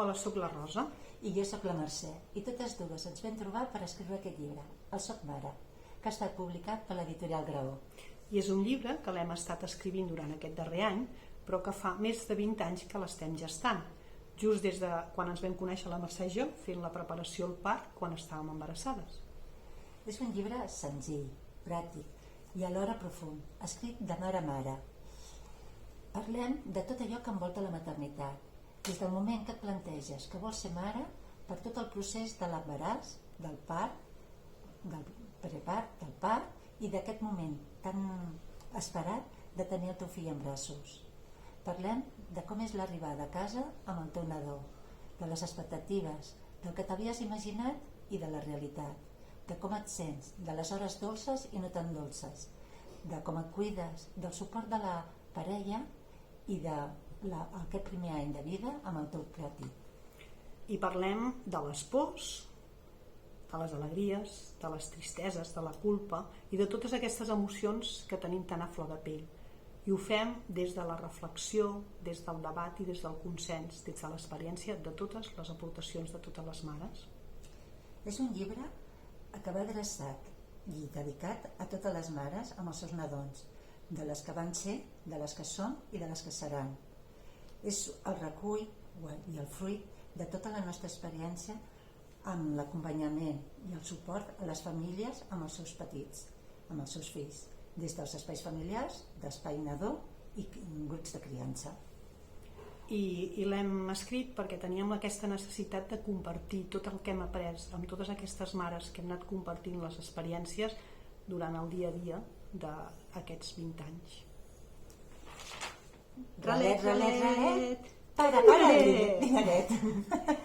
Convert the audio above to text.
Hola, sóc la Rosa. I jo sóc la Mercè, i totes dues ens vam trobar per escriure aquest llibre, El Soc Mare, que ha estat publicat per l'editorial Graó. I és un llibre que l'hem estat escrivint durant aquest darrer any, però que fa més de 20 anys que l'estem gestant, just des de quan ens vam conèixer la Mercè i jo, fent la preparació al part quan estàvem embarassades. És un llibre senzill, pràctic i alhora profund, escrit de mare a mare. Parlem de tot allò que envolta la maternitat, des del moment que et planteges que vols ser mare, per tot el procés de l'embaràs, del part, del prepart, del part i d'aquest moment tan esperat de tenir el teu fill en braços. Parlem de com és l'arribada a casa amb el teu nadó, de les expectatives, del que t'havies imaginat i de la realitat, de com et sents, de les hores dolces i no tan dolces, de com et cuides, del suport de la parella i d'aquest primer any de vida amb el teu petit. I parlem de les pors, de les alegries, de les tristeses, de la culpa i de totes aquestes emocions que tenim tan a flor de pell. I ho fem des de la reflexió, des del debat i des del consens, des de l'experiència de totes les aportacions de totes les mares. És un llibre que va adreçat i dedicat a totes les mares amb els seus nadons, de les que van ser, de les que són i de les que seran. És el recull i el fruit de tota la nostra experiència amb l'acompanyament i el suport a les famílies amb els seus petits, amb els seus fills, des dels espais familiars, d'espai nadó i grups de criança. I l'hem escrit perquè teníem aquesta necessitat de compartir tot el que hem après amb totes aquestes mares que hem anat compartint les experiències durant el dia a dia d'aquests 20 anys. Ralet, ralet, ralet! Para, Ralet! vinga net!